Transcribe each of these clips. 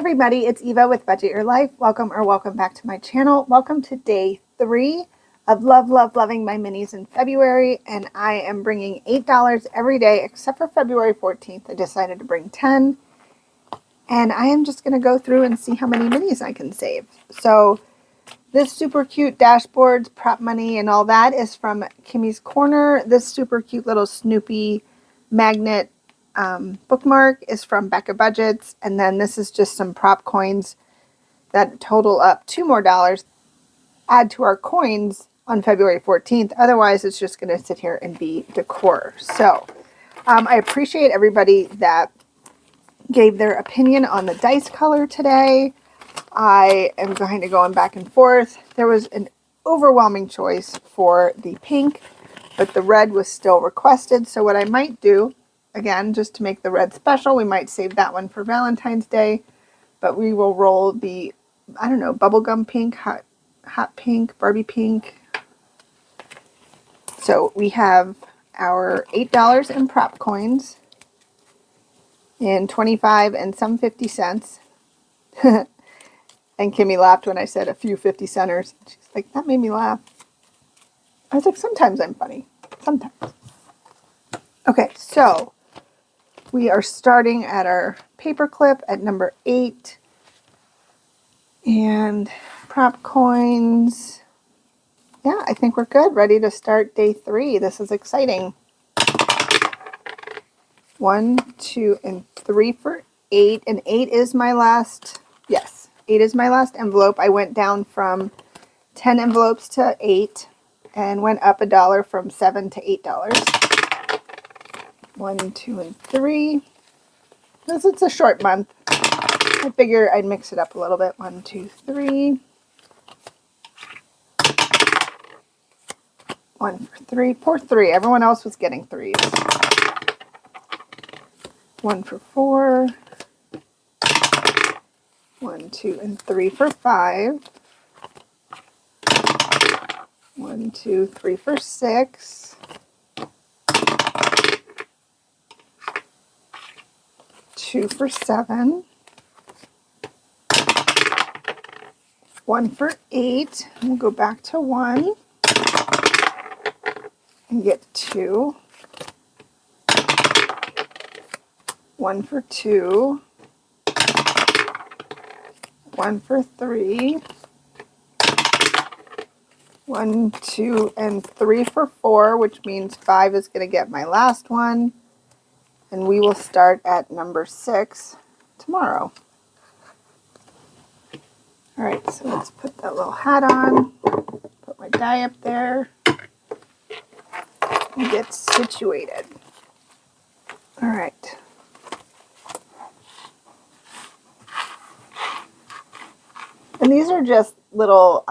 everybody, it's Eva with Budget Your Life. Welcome back to my channel. Welcome to day 3 of loving my minis in February, and I am bringing $8 every day except for February 14th. I decided to bring 10, and I am just going to go through and see how many minis I can save. So this super cute dashboards, prop money, and all that is from Kimmy's Corner. This super cute little Snoopy magnet bookmark is from Becca Budgets, and then this is just some prop coins that total up $2 more. Add to our coins on February 14th. Otherwise, it's just going to sit here and be decor. So I appreciate everybody that gave their opinion on the dice color today. I am kind of going back and forth. There was an overwhelming choice for the pink, but the red was still requested. So what I might do, again, just to make the red special, we might save that one for Valentine's Day, but we will roll the, I don't know, bubblegum pink, hot pink, Barbie pink. So we have our $8 in prop coins in 25 and some 50 cents. And Kimmy laughed when I said a few 50 centers. She's like, that made me laugh. I was like, sometimes I'm funny. Sometimes. Okay, so we are starting at our paper clip at number 8. And prop coins. Yeah, I think we're good. Ready to start day 3. This is exciting. 1, 2, and 3 for 8. And 8 is my last, yes, 8 is my last envelope. I went down from 10 envelopes to 8 and went up $1 from $7 to $8. 1, 2, and 3. Because it's a short month, I figure I'd mix it up a little bit. 1, 2, 3. 1 for 3. Poor 3. Everyone else was getting 3s. 1 for 4. 1, 2, and 3 for 5. 1, 2, 3 for 6. 2 for 7. 1 for 8. We'll go back to 1 and get 2. 1 for 2. 1 for 3. 1, 2, and 3 for 4, which means 5 is going to get my last one. And we will start at number 6 tomorrow. All right, so let's put that little hat on, put my die up there, and get situated. All right. And these are just little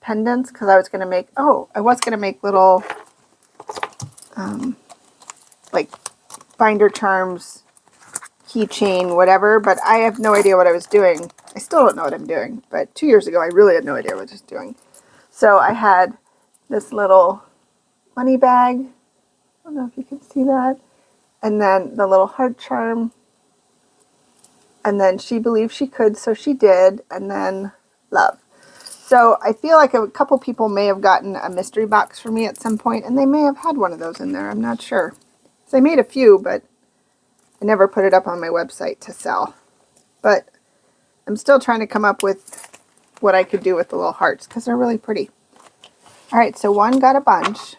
pendants because I was going to make, little like binder charms, keychain, whatever, but I have no idea what I was doing. I still don't know what I'm doing, but 2 years ago I really had no idea what I was doing. So I had this little money bag. I don't know if you can see that. And then the little heart charm. And then she believed she could, so she did. And then love. So I feel like a couple people may have gotten a mystery box for me at some point, and they may have had one of those in there. I'm not sure. So I made a few, but I never put it up on my website to sell. But I'm still trying to come up with what I could do with the little hearts because they're really pretty. All right, so 1 got a bunch.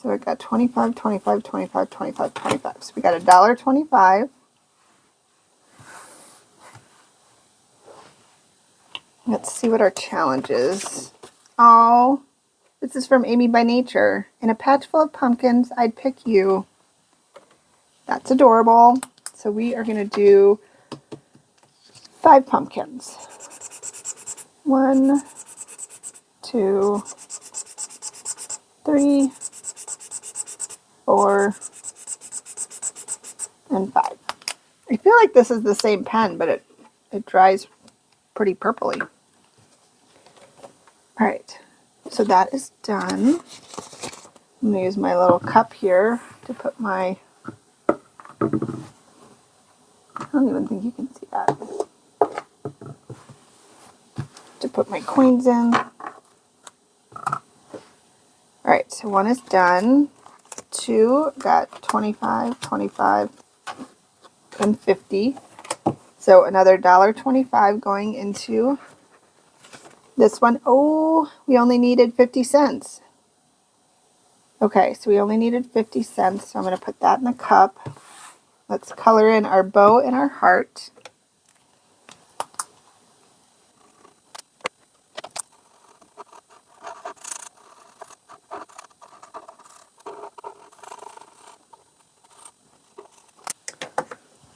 So it got 25, 25, 25, 25, 25. So we got $1.25. Let's see what our challenge is. Oh, this is from Amy by Nature. In a patch full of pumpkins, I'd pick you. That's adorable. So we are going to do 5 pumpkins. 1, 2, 3, 4, and 5. I feel like this is the same pen, but it dries pretty purpley. All right, so that is done. I'm going to use my little cup here to put my, I don't even think you can see that. put my coins in. Alright, so 1 is done. 2 got 25, 25, and 50. So another $1.25 going into this one. Oh, we only needed 50 cents. Okay, so we only needed 50 cents. So I'm going to put that in the cup. Let's color in our bow and our heart.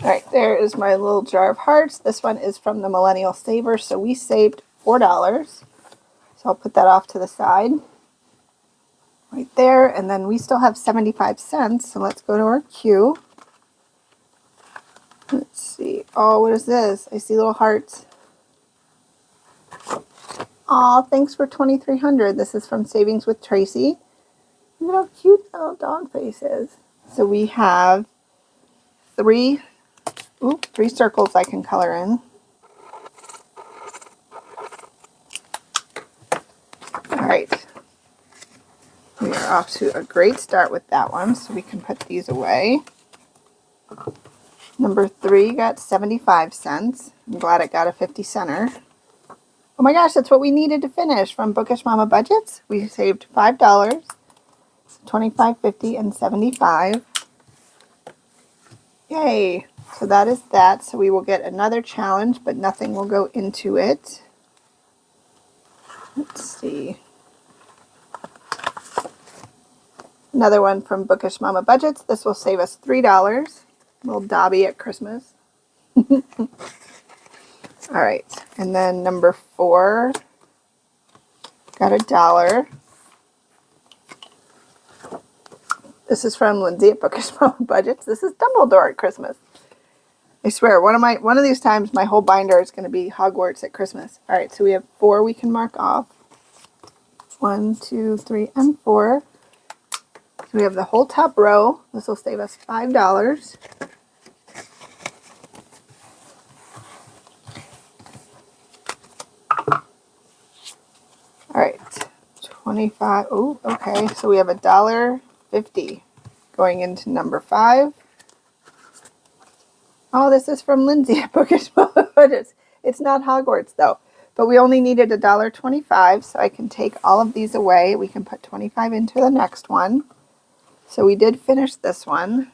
Alright, there is my little jar of hearts. This one is from the Millennial Saver, so we saved $4. So I'll put that off to the side. Right there, and then we still have 75 cents, so let's go to our queue. Let's see. Oh, what is this? I see little hearts. Aw, thanks for 2,300. This is from Savings with Tracy. Look at how cute that little dog face is. So we have three circles I can color in. All right. We are off to a great start with that one, so we can put these away. Number 3 got 75 cents. I'm glad it got a 50 center. Oh my gosh, that's what we needed to finish from Bookish Mama Budgets. We saved $5, 25, 50, and 75. Yay! So that is that. So we will get another challenge, but nothing will go into it. Let's see. Another one from Bookish Mama Budgets. This will save us $3. Little Dobby at Christmas. All right, and then number 4 got $1. This is from Lindsay at Bookish Mama Budgets. This is Dumbledore at Christmas. I swear, one of these times my whole binder is going to be Hogwarts at Christmas. All right, so we have 4 we can mark off. 1, 2, 3, and 4. So we have the whole top row. This will save us $5. All right, 25. Oh, okay. So we have $1.50 going into number 5. Oh, this is from Lindsay at Bookish Mama Budgets. It's not Hogwarts though, but we only needed $1.25, so I can take all of these away. We can put 25 into the next one. So we did finish this one.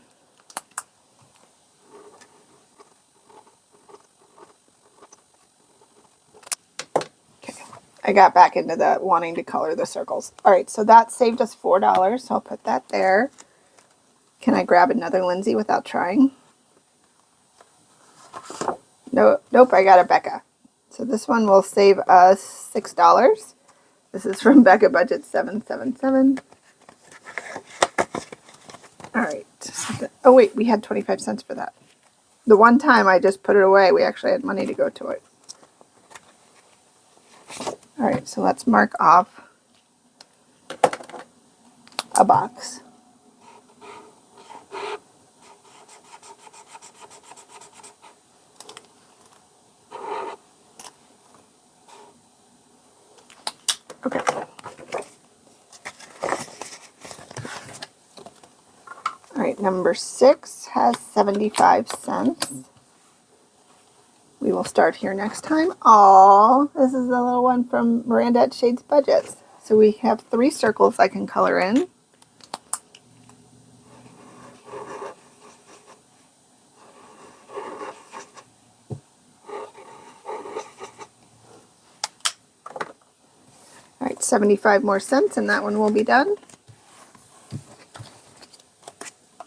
I got back into the wanting to color the circles. All right, so that saved us $4, so I'll put that there. Can I grab another Lindsay without trying? No, nope, I got a Becca. So this one will save us $6. This is from Becca Budget 777. All right. Oh, wait, we had 25 cents for that. The one time I just put it away, we actually had money to go to it. All right, so let's mark off a box. Okay. All right, number 6 has 75 cents. We will start here next time. Oh, this is the little one from Miranda at Shades Budgets. So we have 3 circles I can color in. All right, 75 more cents and that one will be done.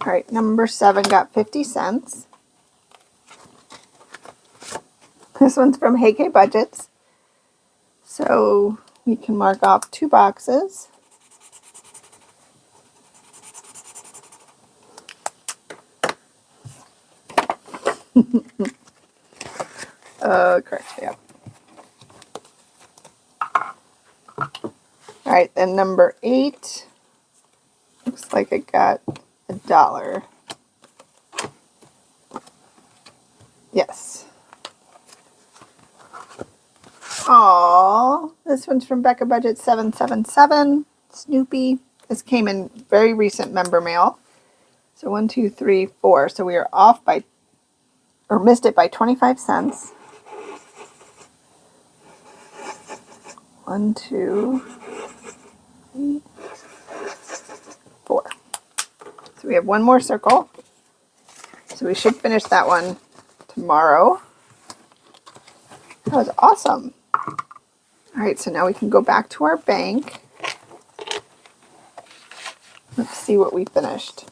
All right, number 7 got 50 cents. This one's from Hey K Budgets. So we can mark off 2 boxes. Correct, yeah. All right, then number 8 looks like it got $1. Yes. Aww, this one's from Becca Budget 777. Snoopy. This came in very recent member mail. So 1, 2, 3, 4. So we are off by, or missed it by 25 cents. 1, 2, 3, 4. So we have one more circle. So we should finish that one tomorrow. That was awesome. All right, so now we can go back to our bank. Let's see what we finished.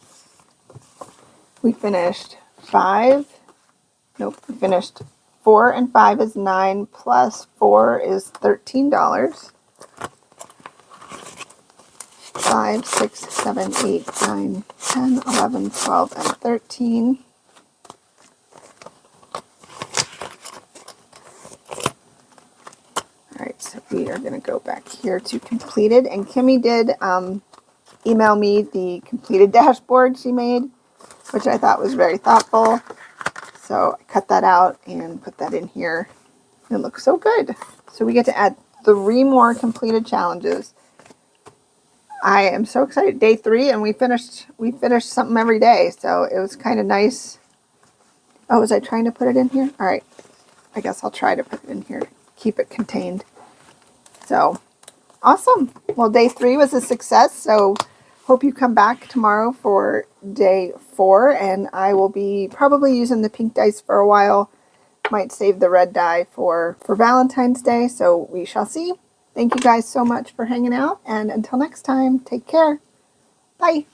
We finished 5. Nope, we finished 4 and 5 is 9 plus 4 is $13. 5, 6, 7, 8, 9, 10, 11, 12, and 13. Alright, so we are going to go back here to completed. And Kimmy did email me the completed dashboard she made, which I thought was very thoughtful. So I cut that out and put that in here. It looks so good. So we get to add 3 more completed challenges. I am so excited. Day 3, and we finished something every day, so it was kind of nice. Oh, was I trying to put it in here? All right. I guess I'll try to put it in here. Keep it contained. So, awesome. Well, day 3 was a success, so hope you come back tomorrow for day 4, and I will be probably using the pink dice for a while. Might save the red die for Valentine's Day, so we shall see. Thank you guys so much for hanging out, and until next time, take care. Bye.